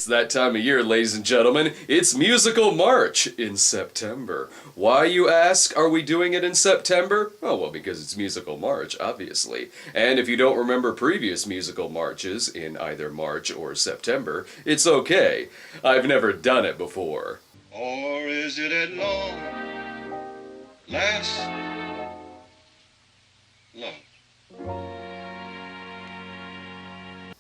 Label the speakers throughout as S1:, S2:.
S1: that time of year, ladies and gentlemen. It's Musical March in September. Why, you ask, are we doing it in September? Oh, well, because it's Musical March, obviously. And if you don't remember previous musical marches in either March or September, it's okay. I've never done it before.
S2: Or is it at long last love?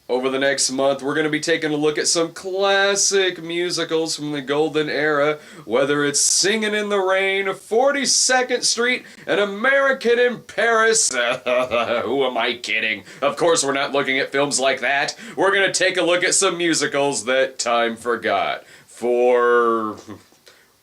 S1: Over the next month, we're going to be taking a look at some classic musicals from the golden era, whether it's Singin' in the Rain, 42nd Street, An American in Paris. Who am I kidding? Of course we're not looking at films like that. We're going to take a look at some musicals that time forgot. For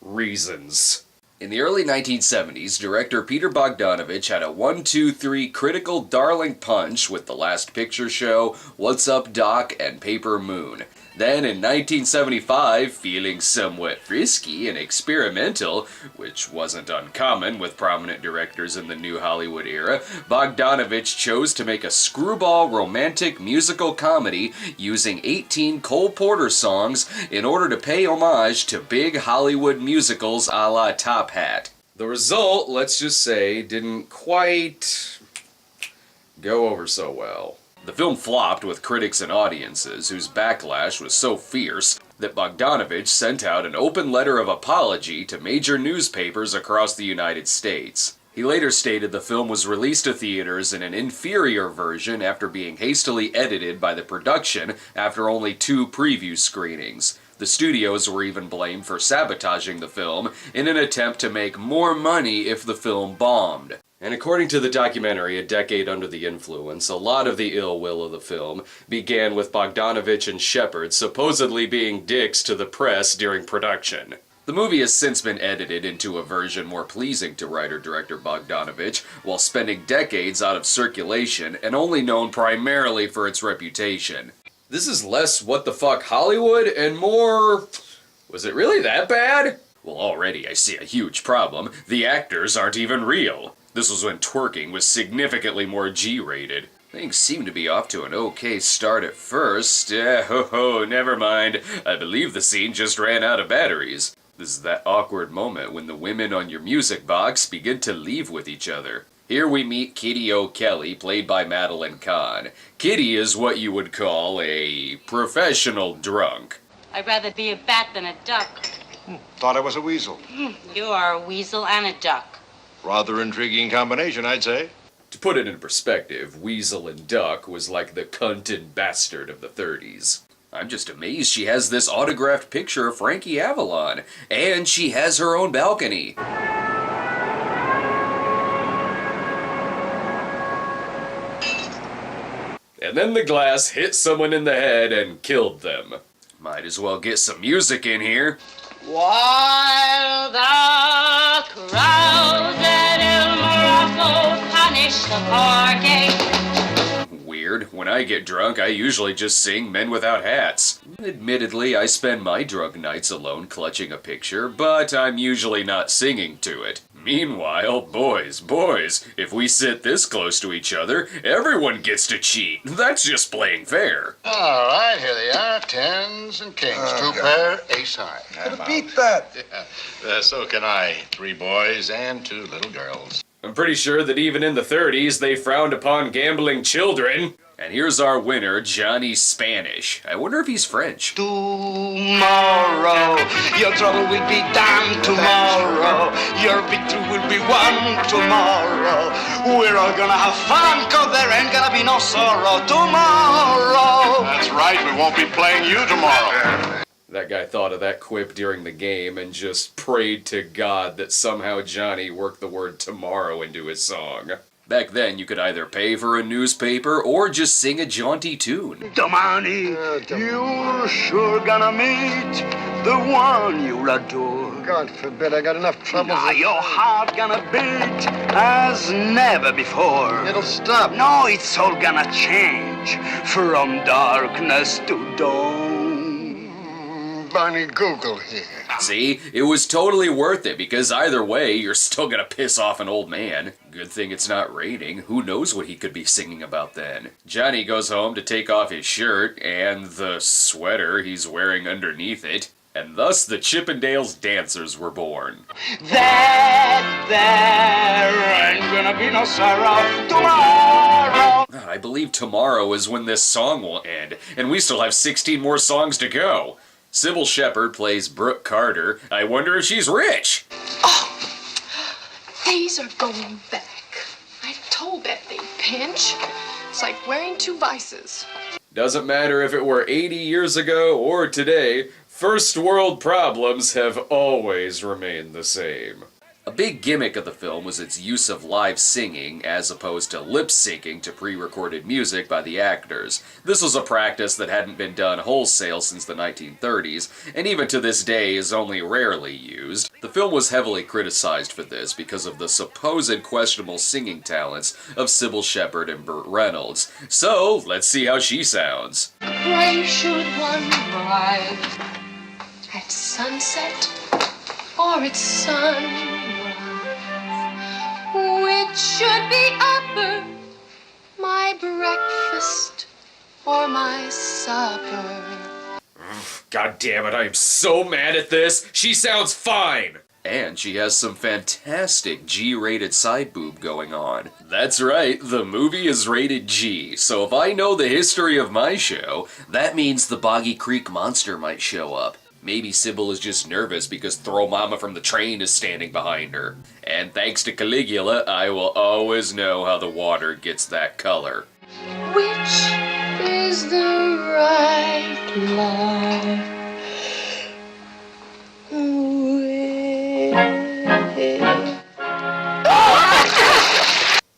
S1: reasons. In the early 1970s, director Peter Bogdanovich had a 1-2-3 critical darling punch with The Last Picture Show, What's Up Doc, and Paper Moon. Then in 1975, feeling somewhat frisky and experimental, which wasn't uncommon with prominent directors in the new Hollywood era, Bogdanovich chose to make a screwball romantic musical comedy using 18 Cole Porter songs in order to pay homage to big Hollywood musicals a la Top Hat. The result, let's just say, didn't quite go over so well. The film flopped with critics and audiences, whose backlash was so fierce that Bogdanovich sent out an open letter of apology to major newspapers across the United States. He later stated the film was released to theaters in an inferior version after being hastily edited by the production after only 2 preview screenings. The studios were even blamed for sabotaging the film in an attempt to make more money if the film bombed. And according to the documentary A Decade Under the Influence, a lot of the ill will of the film began with Bogdanovich and Shepard supposedly being dicks to the press during production. The movie has since been edited into a version more pleasing to writer-director Bogdanovich, while spending decades out of circulation and only known primarily for its reputation. This is less what the fuck Hollywood and more... was it really that bad? Well, already I see a huge problem. The actors aren't even real. This was when twerking was significantly more G-rated. Things seem to be off to an okay start at first. Never mind. I believe the scene just ran out of batteries. This is that awkward moment when the women on your music box begin to leave with each other. Here we meet Kitty O'Kelly, played by Madeline Kahn. Kitty is what you would call a professional drunk.
S3: I'd rather be a bat than a duck.
S2: Thought I was a weasel.
S3: You are a weasel and a duck.
S2: Rather intriguing combination, I'd say.
S1: To put it in perspective, Weasel and Duck was like the cunt and bastard of the 30s. I'm just amazed she has this autographed picture of Frankie Avalon, and she has her own balcony. And then the glass hit someone in the head and killed them. Might as well get some music in here.
S3: While the crowds at El Morocco punish the party.
S1: Weird. When I get drunk, I usually just sing Men Without Hats. Admittedly, I spend my drunk nights alone clutching a picture, but I'm usually not singing to it. Meanwhile, boys, if we sit this close to each other, everyone gets to cheat. That's just playing fair.
S4: All right, here they are, 10s and kings, 2 pair, ace high.
S2: Could have beat that.
S4: So can I. 3 boys and 2 little girls.
S1: I'm pretty sure that even in the 30s, they frowned upon gambling children. And here's our winner, Johnny Spanish. I wonder if he's French.
S5: Tomorrow, your trouble will be done tomorrow. Your victory will be won tomorrow. We're all gonna have fun, 'cause there ain't gonna be no sorrow tomorrow.
S4: That's right, we won't be playing you tomorrow.
S1: That guy thought of that quip during the game and just prayed to God that somehow Johnny worked the word tomorrow into his song. Back then, you could either pay for a newspaper or just sing a jaunty tune.
S5: Domani, you're sure gonna meet the one you'll adore.
S2: God forbid, I got enough trouble.
S5: Now your heart gonna beat as never before.
S2: It'll stop.
S5: No, it's all gonna change from darkness to dawn.
S2: Barney Google here.
S1: See, it was totally worth it because either way, you're still gonna piss off an old man. Good thing it's not raining. Who knows what he could be singing about then? Johnny goes home to take off his shirt and the sweater he's wearing underneath it. And thus the Chippendales dancers were born.
S5: That there ain't gonna be no sorrow tomorrow.
S1: I believe tomorrow is when this song will end, and we still have 16 more songs to go. Sybil Shepherd plays Brooke Carter. I wonder if she's rich.
S6: Oh, these are going back. I told that thing, Pinch. It's like wearing two vices.
S1: Doesn't matter if it were 80 years ago or today, first world problems have always remained the same. A big gimmick of the film was its use of live singing as opposed to lip syncing to pre-recorded music by the actors. This was a practice that hadn't been done wholesale since the 1930s, and even to this day is only rarely used. The film was heavily criticized for this because of the supposed questionable singing talents of Sybil Shepherd and Burt Reynolds. So, let's see how she sounds.
S6: Why should one ride at sunset or at sunrise? Which should be upper, my breakfast or my supper?
S1: God damn it, I am so mad at this. She sounds fine. And she has some fantastic G-rated side boob going on. That's right, the movie is rated G, so if I know the history of my show, that means the Boggy Creek Monster might show up. Maybe Sybil is just nervous because Throw Mama from the Train is standing behind her. And thanks to Caligula, I will always know how the water gets that color.
S6: Which is the right love?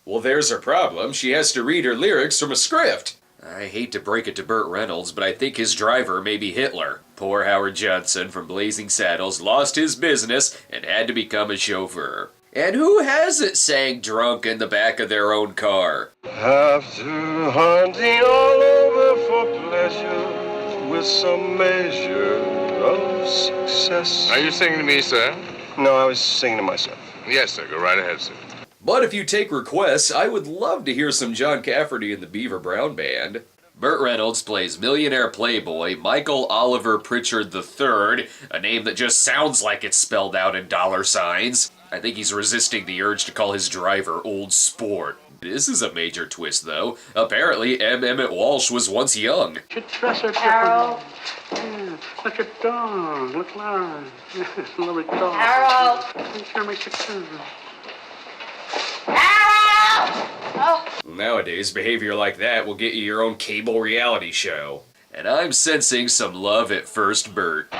S1: Well, there's her problem. She has to read her lyrics from a script. I hate to break it to Burt Reynolds, but I think his driver may be Hitler. Poor Howard Johnson from Blazing Saddles lost his business and had to become a chauffeur. And who hasn't sang drunk in the back of their own car?
S2: After hunting all over for pleasure with some measure of success.
S7: Are you singing to me, sir?
S2: No, I was singing to myself.
S7: Yes, sir. Go right ahead, sir.
S1: But if you take requests, I would love to hear some John Cafferty and the Beaver Brown Band. Burt Reynolds plays millionaire playboy Michael Oliver Pritchard III, a name that just sounds like it's spelled out in dollar signs. I think he's resisting the urge to call his driver Old Sport. This is a major twist, though. Apparently, M. Emmett Walsh was once young.
S3: Harold.
S5: Look at dog. Look large. Love it dog.
S3: Harold. Harold! Oh.
S1: Nowadays, behavior like that will get you your own cable reality show. And I'm sensing some love at first Burt.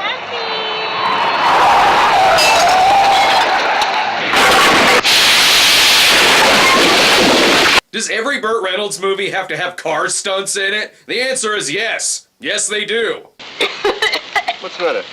S1: Does every Burt Reynolds movie have to have car stunts in it? The answer is yes. Yes, they do.
S2: What's the matter?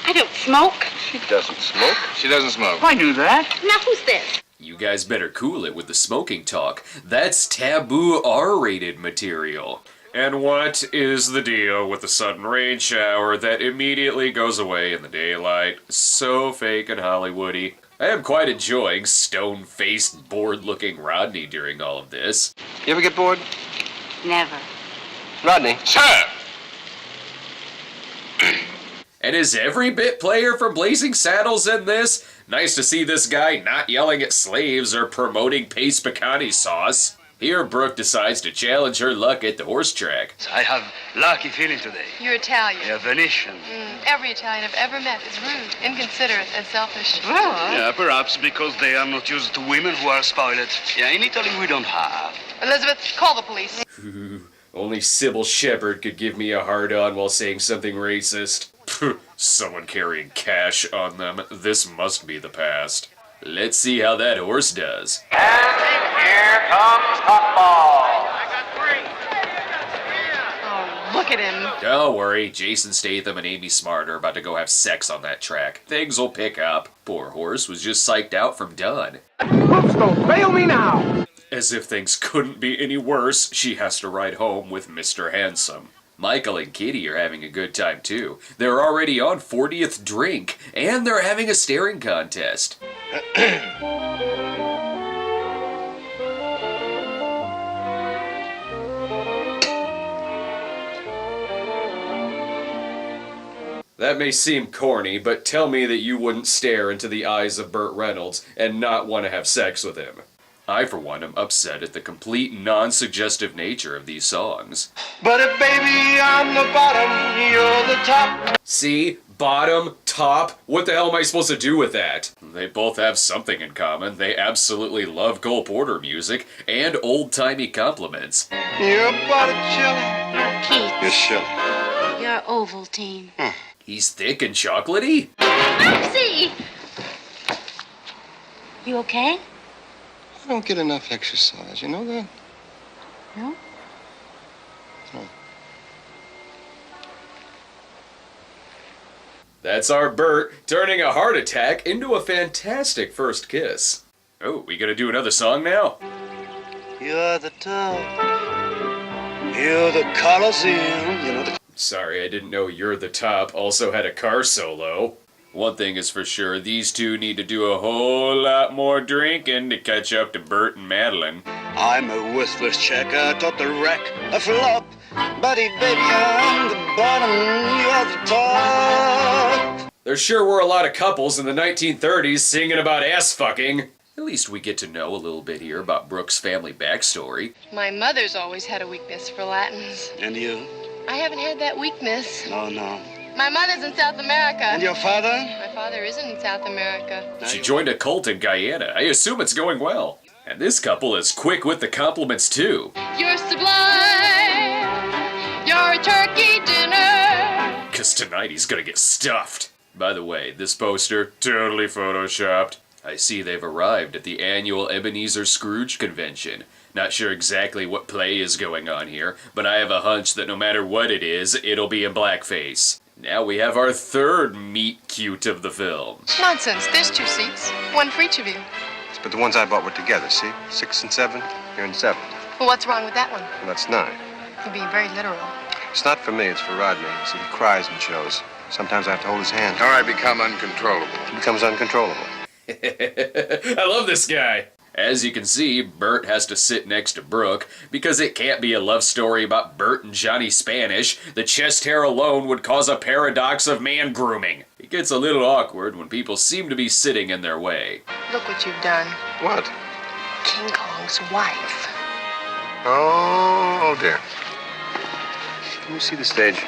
S3: I don't smoke.
S2: She doesn't smoke.
S7: She doesn't smoke.
S5: I knew that.
S3: Now who's this?
S1: You guys better cool it with the smoking talk. That's taboo R-rated material. And what is the deal with the sudden rain shower that immediately goes away in the daylight? So fake and Hollywoody. I am quite enjoying stone-faced, bored-looking Rodney during all of this.
S2: You ever get bored?
S3: Never.
S2: Rodney.
S7: Sir!
S1: And is every bit player from Blazing Saddles in this? Nice to see this guy not yelling at slaves or promoting paste pecani sauce. Here, Brooke decides to challenge her luck at the horse track.
S5: I have lucky feeling today.
S6: You're Italian.
S5: Yeah, Venetian.
S6: Every Italian I've ever met is rude, inconsiderate, and selfish.
S5: Yeah, perhaps because they are not used to women who are spoiled. Yeah, in Italy we don't have.
S6: Elizabeth, call the police.
S1: Only Sybil Shepherd could give me a hard-on while saying something racist. Someone carrying cash on them. This must be the past. Let's see how that horse does.
S5: And here comes Puffball.
S6: Oh, look at him.
S1: Don't worry, Jason Statham and Amy Smart are about to go have sex on that track. Things will pick up. Poor horse was just psyched out from done.
S5: Bail me now.
S1: As if things couldn't be any worse, she has to ride home with Mr. Handsome. Michael and Kitty are having a good time too. They're already on 40th drink, and they're having a staring contest. That may seem corny, but tell me that you wouldn't stare into the eyes of Burt Reynolds and not want to have sex with him. I, for one, am upset at the complete non-suggestive nature of these songs.
S5: But if baby I'm the bottom, you're the top.
S1: See? Bottom, top, what the hell am I supposed to do with that? They both have something in common. They absolutely love Cole Porter music and old-timey compliments.
S5: You're Botticelli.
S3: Keith,
S2: You're Shelley.
S3: you're Ovaltine.
S1: He's thick and chocolatey?
S3: Maxie! You okay?
S2: I don't get enough exercise, you know that?
S3: No?
S1: That's our Bert turning a heart attack into a fantastic first kiss. Oh, we gonna do another song now?
S5: You're the top. You're the Colosseum. You know the.
S1: Sorry, I didn't know You're the Top also had a car solo. One thing is for sure, these two need to do a whole lot more drinking to catch up to Bert and Madeline.
S5: I'm a worthless checker, taught the wreck, a flop. Buddy, baby, I'm the bottom, you're the top.
S1: There sure were a lot of couples in the 1930s singing about ass fucking. At least we get to know a little bit here about Brooke's family backstory.
S6: My mother's always had a weakness for Latins.
S5: And you?
S6: I haven't had that weakness.
S5: No, no.
S6: My mother's in South America.
S5: And your father?
S6: My father isn't in South America.
S1: She joined a cult in Guyana. I assume it's going well. And this couple is quick with the compliments too.
S6: You're sublime. You're a turkey dinner.
S1: Cause tonight he's gonna get stuffed. By the way, this poster, totally photoshopped. I see they've arrived at the annual Ebenezer Scrooge convention. Not sure exactly what play is going on here, but I have a hunch that no matter what it is, it'll be in blackface. Now we have our third meet cute of the film.
S6: Nonsense. There's 2 seats. One for each of you.
S2: But the ones I bought were together, see? 6 and 7, you're in 7.
S6: Well, what's wrong with that one?
S2: And that's 9.
S6: You're being very literal.
S2: It's not for me, it's for Rodney. See, he cries and shows. Sometimes I have to hold his hand.
S7: All right, become uncontrollable.
S2: He becomes uncontrollable.
S1: I love this guy. As you can see, Bert has to sit next to Brooke because it can't be a love story about Bert and Johnny Spanish. The chest hair alone would cause a paradox of man grooming. It gets a little awkward when people seem to be sitting in their way.
S6: Look what you've done.
S2: What?
S6: King Kong's wife.
S2: Oh dear. Can you see the stage?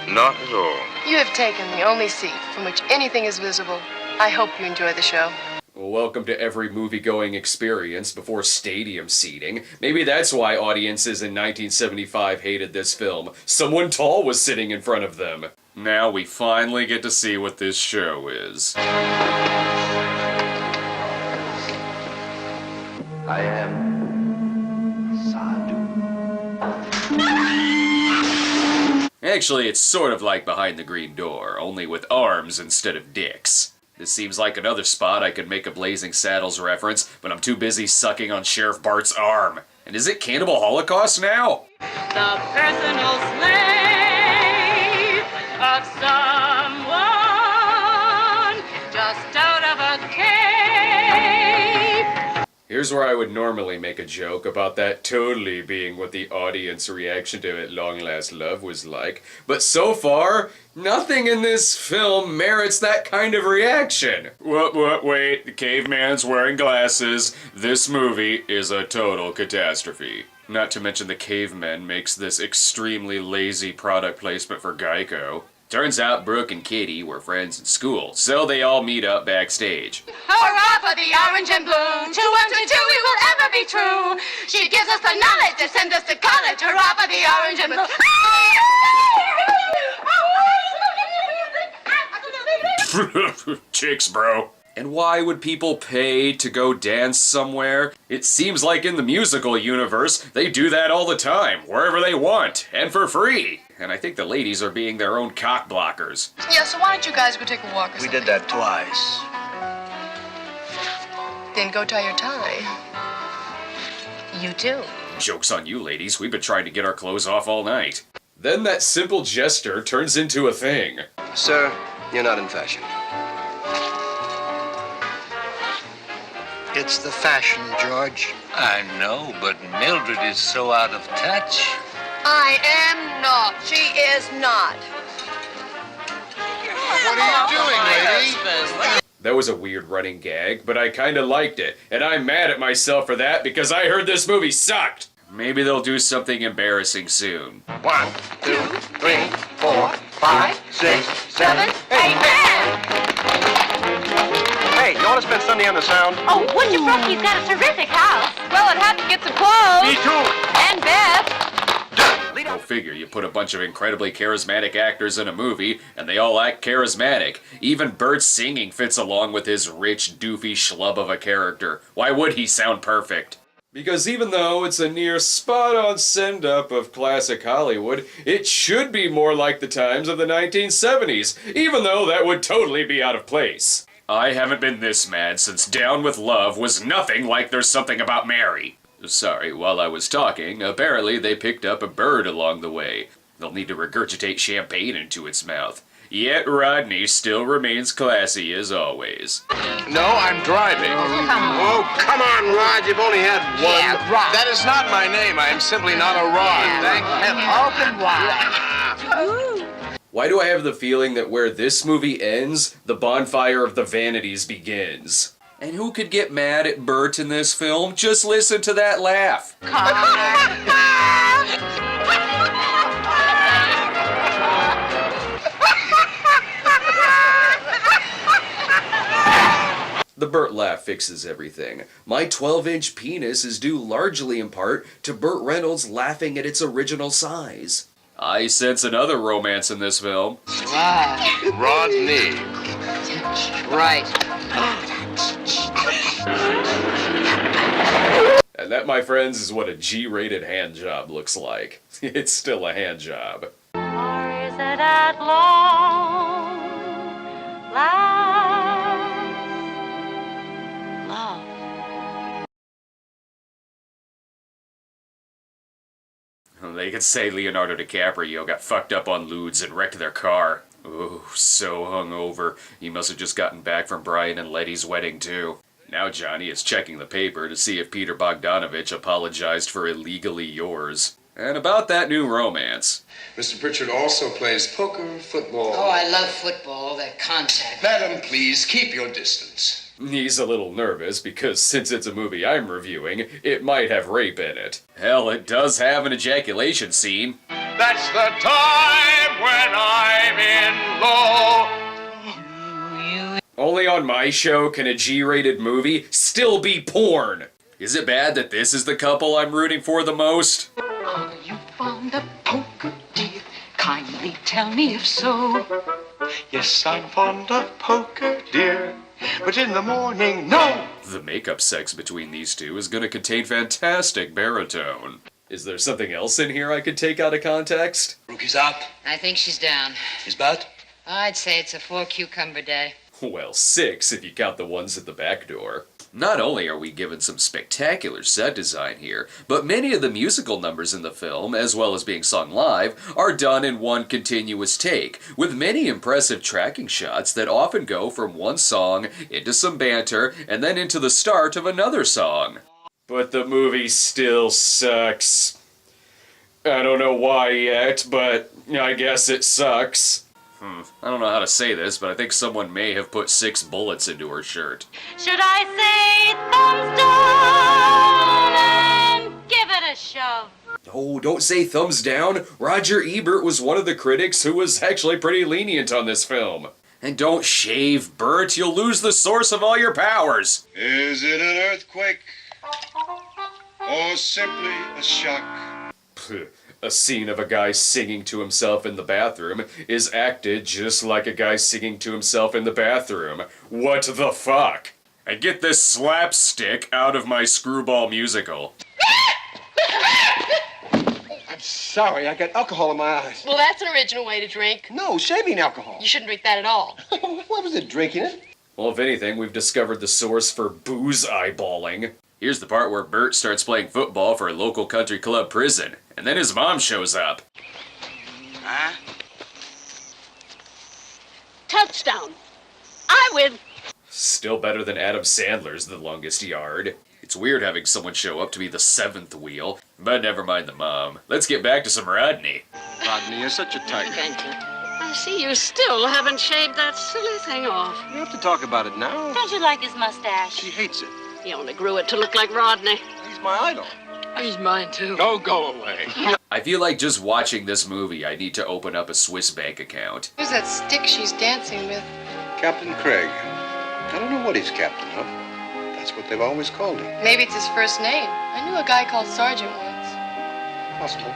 S7: Not at all.
S6: You have taken the only seat from which anything is visible. I hope you enjoy the show.
S1: Well, welcome to every movie-going experience before stadium seating. Maybe that's why audiences in 1975 hated this film. Someone tall was sitting in front of them. Now we finally get to see what this show is.
S5: I am Sadhu.
S1: Actually, it's sort of like Behind the Green Door, only with arms instead of dicks. This seems like another spot I could make a Blazing Saddles reference, but I'm too busy sucking on Sheriff Bart's arm. And is it Cannibal Holocaust now?
S8: The personal slave of someone just out of a cave.
S1: Here's where I would normally make a joke about that totally being what the audience reaction to At Long Last Love was like, but so far, nothing in this film merits that kind of reaction. Wait, the caveman's wearing glasses. This movie is a total catastrophe. Not to mention the caveman makes this extremely lazy product placement for Geico. Turns out Brooke and Kitty were friends in school, so they all meet up backstage.
S8: Hurrah for the orange and blue. 2 1 2 2, we will ever be true. She gives us the knowledge to send us to college. Hurrah for the orange and blue.
S1: Chicks, bro. And why would people pay to go dance somewhere? It seems like in the musical universe, they do that all the time, wherever they want, and for free. And I think the ladies are being their own cock blockers.
S6: Yeah, so why don't you guys go take a walk or
S5: We
S6: something?
S5: did that twice.
S6: Then go tie your tie.
S8: You too.
S1: Joke's on you, ladies. We've been trying to get our clothes off all night. Then that simple gesture turns into a thing.
S9: Sir, you're not in fashion.
S4: It's the fashion, George.
S10: I know, but Mildred is so out of touch.
S8: I am not. She is not.
S4: What are you doing, lady?
S1: That was a weird running gag, but I kinda liked it, and I'm mad at myself for that because I heard this movie sucked. Maybe they'll do something embarrassing soon.
S4: 1, 2, 3, 4, 5, 6, 7, 8. Hey, you want to spend Sunday on the Sound?
S8: Oh, Butcher Brookie's got a terrific house. Well, it had to get some clothes.
S4: Me too.
S8: And Beth.
S1: Go figure, you put a bunch of incredibly charismatic actors in a movie, and they all act charismatic. Even Bert's singing fits along with his rich, doofy schlub of a character. Why would he sound perfect? Because even though it's a near spot-on send-up of classic Hollywood, it should be more like the times of the 1970s, even though that would totally be out of place. I haven't been this mad since Down with Love was nothing like There's Something About Mary. Sorry, while I was talking, apparently they picked up a bird along the way. They'll need to regurgitate champagne into its mouth. Yet Rodney still remains classy as always.
S7: No, I'm driving. Oh, come on, Rod. You've only had one.
S8: Yeah, Rod.
S7: That is not my name. I am simply not a Rod. Thank heaven.
S8: Open wide.
S1: Why do I have the feeling that where this movie ends, the bonfire of the vanities begins? And who could get mad at Bert in this film? Just listen to that laugh. The Burt laugh fixes everything. My 12-inch penis is due largely in part to Burt Reynolds laughing at its original size. I sense another romance in this film.
S7: Rodney.
S8: Right.
S1: And that, my friends, is what a G-rated hand job looks like. It's still a hand job.
S8: Or is it at long last love?
S1: They could say Leonardo DiCaprio got fucked up on lewds and wrecked their car. Ooh, so hungover. He must have just gotten back from Brian and Letty's wedding, too. Now Johnny is checking the paper to see if Peter Bogdanovich apologized for Illegally Yours. And about that new romance.
S7: Mr. Pritchard also plays poker, football.
S11: Oh, I love football, that contact.
S7: Madam, please keep your distance.
S1: He's a little nervous because since it's a movie I'm reviewing, it might have rape in it. Hell, it does have an ejaculation scene.
S2: That's the time when I'm in love.
S1: Only on my show can a G-rated movie still be porn. Is it bad that this is the couple I'm rooting for the most?
S11: Are you fond of poker, dear? Kindly tell me if so.
S2: Yes, I'm fond of poker, dear. But in the morning, no!
S1: The makeup sex between these two is gonna contain fantastic baritone. Is there something else in here I could take out of context?
S2: Rookie's up.
S11: I think she's down.
S2: She's about.
S11: I'd say it's a 4-cucumber day.
S1: Well, 6 if you count the ones at the back door. Not only are we given some spectacular set design here, but many of the musical numbers in the film, as well as being sung live, are done in one continuous take, with many impressive tracking shots that often go from one song into some banter and then into the start of another song. But the movie still sucks. I don't know why yet, but I guess it sucks. I don't know how to say this, but I think someone may have put 6 bullets into her shirt.
S8: Should I say thumbs down and give it a shove?
S1: Oh, don't say thumbs down. Roger Ebert was one of the critics who was actually pretty lenient on this film. And don't shave, Bert. You'll lose the source of all your powers.
S2: Is it an earthquake? Or simply a shock?
S1: A scene of a guy singing to himself in the bathroom is acted just like a guy singing to himself in the bathroom. What the fuck? And get this slapstick out of my screwball musical.
S9: I'm sorry, I got alcohol in my eyes.
S6: Well, that's an original way to drink.
S9: No, shaving alcohol.
S6: You shouldn't drink that at all.
S9: What was it, drinking it?
S1: Well, if anything, we've discovered the source for booze eyeballing. Here's the part where Bert starts playing football for a local country club prison, and then his mom shows up.
S5: Huh?
S8: Touchdown. I win.
S1: Still better than Adam Sandler's The Longest Yard. It's weird having someone show up to be the seventh wheel, but never mind the mom. Let's get back to some Rodney.
S9: Rodney is such a tiger.
S8: Benton, I see you still haven't shaved that silly thing off.
S9: You have to talk about it now.
S3: Don't you like his mustache?
S9: She hates it.
S8: He only grew it to look like Rodney.
S9: He's my idol.
S8: He's mine, too.
S7: Oh, go away.
S1: I feel like just watching this movie, I need to open up a Swiss bank account.
S6: Who's that stick she's dancing with?
S9: Captain Craig. I don't know what he's captain of. That's what they've always called him.
S6: Maybe it's his first name. I knew a guy called Sergeant once.
S9: Possible.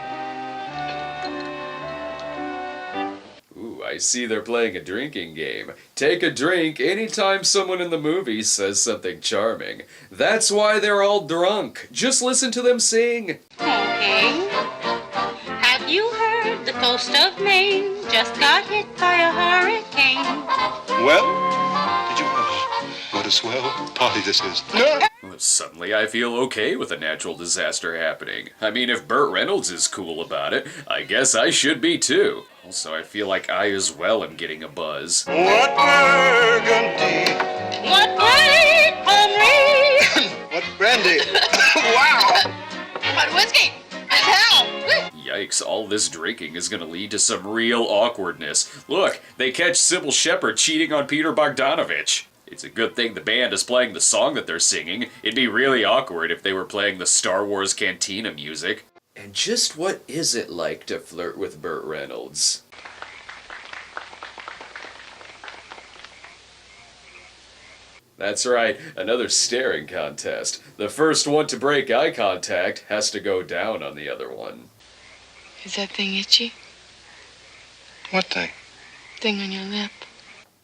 S1: Ooh, I see they're playing a drinking game. Take a drink anytime someone in the movie says something charming. That's why they're all drunk. Just listen to them sing.
S3: Okay. Have you heard the coast of Maine just got hit by a hurricane?
S9: Well, did you what a swell party this is.
S1: Well, suddenly I feel okay with a natural disaster happening. I mean, if Burt Reynolds is cool about it, I guess I should be too. Also, I feel like I as well am getting a buzz.
S9: What burgundy?
S3: What great Henry!
S9: What brandy? Wow!
S6: What whiskey? And hell!
S1: Yikes, all this drinking is gonna lead to some real awkwardness. Look, they catch Sybil Shepherd cheating on Peter Bogdanovich. It's a good thing the band is playing the song that they're singing. It'd be really awkward if they were playing the Star Wars Cantina music. And just what is it like to flirt with Burt Reynolds? That's right, another staring contest. The first one to break eye contact has to go down on the other one.
S6: Is that thing itchy?
S9: What thing?
S6: Thing on your lip.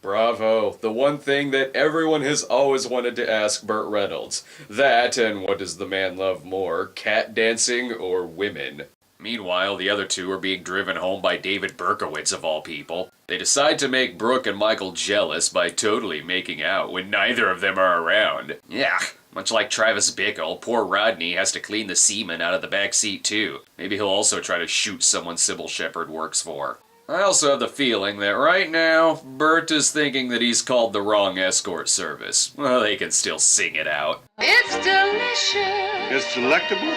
S1: Bravo, the one thing that everyone has always wanted to ask Burt Reynolds. That, and what does the man love more, cat dancing or women? Meanwhile, the other two are being driven home by David Berkowitz of all people. They decide to make Brooke and Michael jealous by totally making out when neither of them are around. Yeah, much like Travis Bickle, poor Rodney has to clean the semen out of the back seat too. Maybe he'll also try to shoot someone Sybil Shepherd works for. I also have the feeling that right now, Burt is thinking that he's called the wrong escort service. Well, they can still sing it out.
S8: It's delicious.
S9: It's delectable.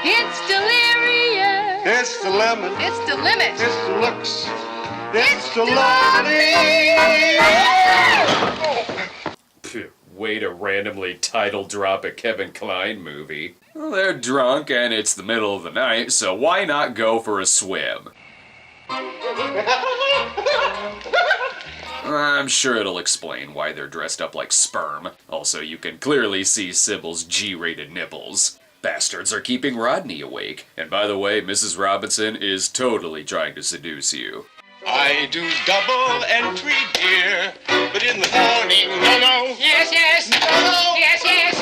S8: It's delirious.
S9: It's the lemon.
S6: It's the limit.
S9: It's the looks.
S8: It's
S9: the
S1: Phew, way to randomly title drop a Kevin Kline movie. Well, they're drunk and it's the middle of the night, so why not go for a swim? I'm sure it'll explain why they're dressed up like sperm. Also, you can clearly see Sybil's G-rated nipples. Bastards are keeping Rodney awake. And by the way, Mrs. Robinson is totally trying to seduce you.
S2: I do double entry, dear, but in the morning, no.
S8: Yes, yes.
S2: No.
S8: Yes, yes.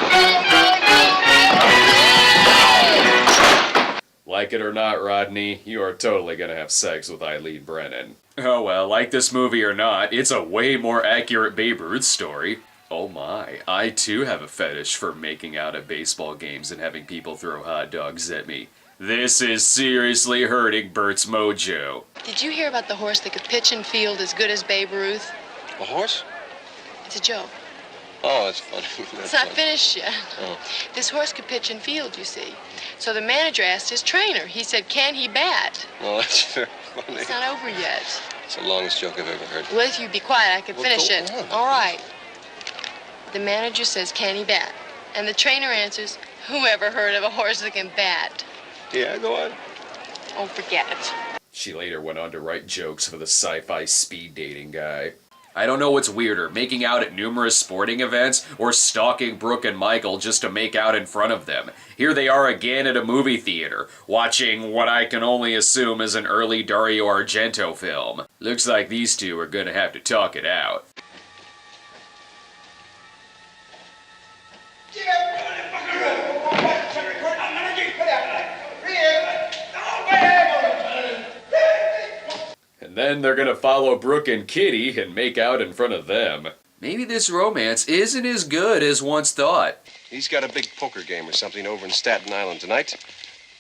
S1: Like it or not, Rodney, you are totally gonna have sex with Eileen Brennan. Oh well, like this movie or not, it's a way more accurate Babe Ruth story. Oh my, I too have a fetish for making out at baseball games and having people throw hot dogs at me. This is seriously hurting Bert's mojo.
S6: Did you hear about the horse that could pitch and field as good as Babe Ruth?
S9: A horse?
S6: It's a joke.
S9: Oh, that's funny.
S6: It's not finished yet.
S9: Oh.
S6: This horse could pitch and field, you see. So the manager asked his trainer. He said, can he bat?
S9: Well, that's very funny.
S6: It's not over yet.
S9: It's the longest joke I've ever heard.
S6: Well, if you be quiet, I can
S9: Well,
S6: finish
S9: go
S6: it.
S9: on.
S6: All right. The manager says, can he bat? And the trainer answers, who ever heard of a horse that can bat?
S9: Yeah, go on.
S6: Oh, forget it.
S1: She later went on to write jokes for the sci-fi speed dating guy. I don't know what's weirder, making out at numerous sporting events or stalking Brooke and Michael just to make out in front of them. Here they are again at a movie theater, watching what I can only assume is an early Dario Argento film. Looks like these two are gonna have to talk it out. And then they're gonna follow Brooke and Kitty and make out in front of them. Maybe this romance isn't as good as once thought.
S9: He's got a big poker game or something over in Staten Island tonight.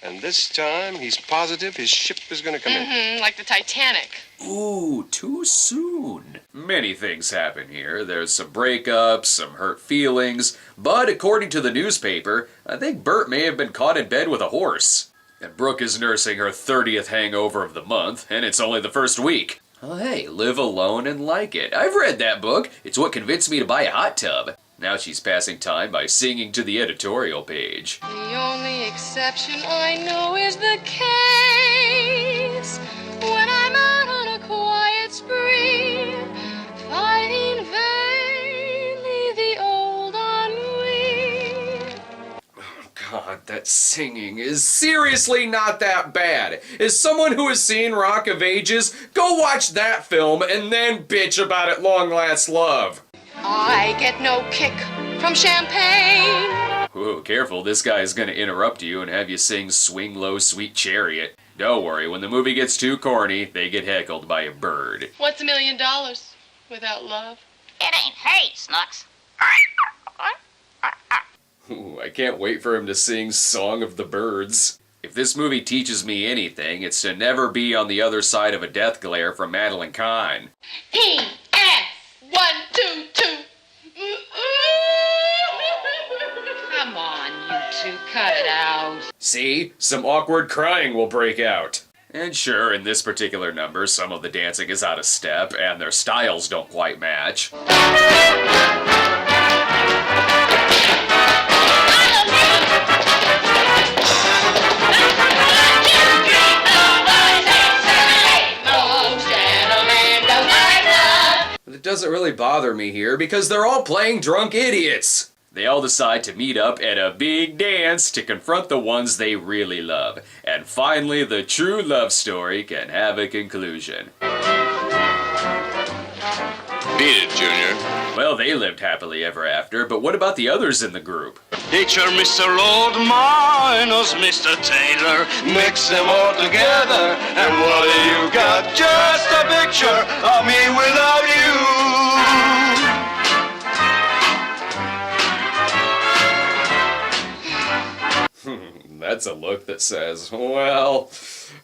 S7: And this time, he's positive his ship is going to come in.
S6: Like the Titanic.
S1: Ooh, too soon. Many things happen here. There's some breakups, some hurt feelings, but according to the newspaper, I think Bert may have been caught in bed with a horse. And Brooke is nursing her 30th hangover of the month, and it's only the first week. Oh, hey, live alone and like it. I've read that book. It's what convinced me to buy a hot tub. Now she's passing time by singing to the editorial page.
S6: The only exception I know is the case when I'm out on a quiet spree, fighting vainly the old ennui.
S1: God, that singing is seriously not that bad. As someone who has seen Rock of Ages, go watch that film and then bitch about At Long Last Love.
S6: I get no kick from champagne.
S1: Ooh, careful, this guy is gonna interrupt you and have you sing Swing Low Sweet Chariot. Don't worry, when the movie gets too corny, they get heckled by a bird.
S6: What's $1 million without love?
S8: It ain't hay, Snooks.
S1: Ooh, I can't wait for him to sing Song of the Birds. If this movie teaches me anything, it's to never be on the other side of a death glare from Madeline Kahn.
S6: P.S. 1, 2, 2.
S11: Come on, you two, cut it out.
S1: See? Some awkward crying will break out. And sure, in this particular number, some of the dancing is out of step, and their styles don't quite match. But it doesn't really bother me here because they're all playing drunk idiots. They all decide to meet up at a big dance to confront the ones they really love. And finally, the true love story can have a conclusion.
S7: Beat it, Junior.
S1: Well, they lived happily ever after, but what about the others in the group?
S5: Picture Mr. Lord Minus Mr. Taylor. Mix them all together, and what do you got? Just a picture of me without you.
S1: That's a look that says, well,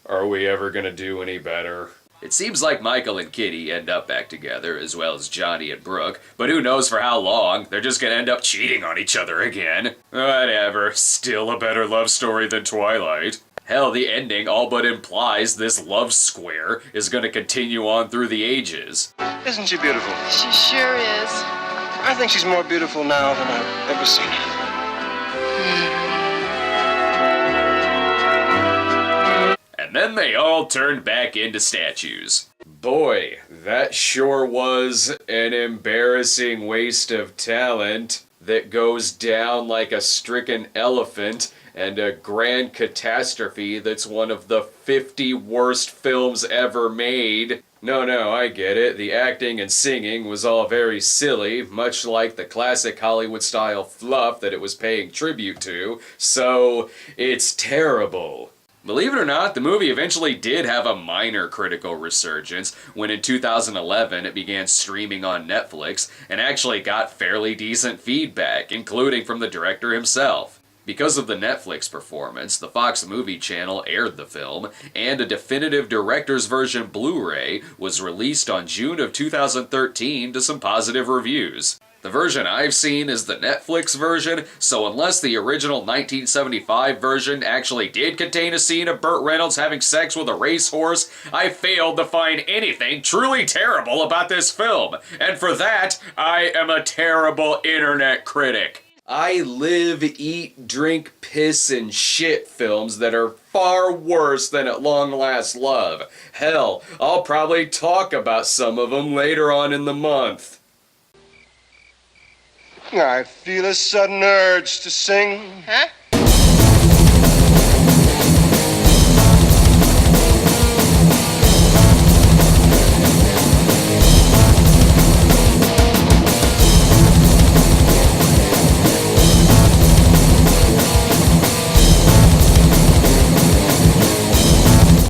S1: are we ever gonna do any better? It seems like Michael and Kitty end up back together, as well as Johnny and Brooke, but who knows for how long? They're just gonna end up cheating on each other again. Whatever, still a better love story than Twilight. Hell, the ending all but implies this love square is gonna continue on through the ages.
S7: Isn't she beautiful?
S6: She sure is.
S7: I think she's more beautiful now than I've ever seen her.
S1: And then they all turned back into statues. Boy, that sure was an embarrassing waste of talent that goes down like a stricken elephant and a grand catastrophe that's one of the 50 worst films ever made. No, I get it. The acting and singing was all very silly, much like the classic Hollywood-style fluff that it was paying tribute to, so it's terrible. Believe it or not, the movie eventually did have a minor critical resurgence when in 2011 it began streaming on Netflix and actually got fairly decent feedback, including from the director himself. Because of the Netflix performance, the Fox Movie Channel aired the film, and a definitive director's version Blu-ray was released on June of 2013 to some positive reviews. The version I've seen is the Netflix version, so unless the original 1975 version actually did contain a scene of Burt Reynolds having sex with a racehorse, I failed to find anything truly terrible about this film. And for that, I am a terrible internet critic. I live, eat, drink, piss, and shit films that are far worse than At Long Last Love. Hell, I'll probably talk about some of them later on in the month.
S7: I feel a sudden urge to sing.
S6: Huh?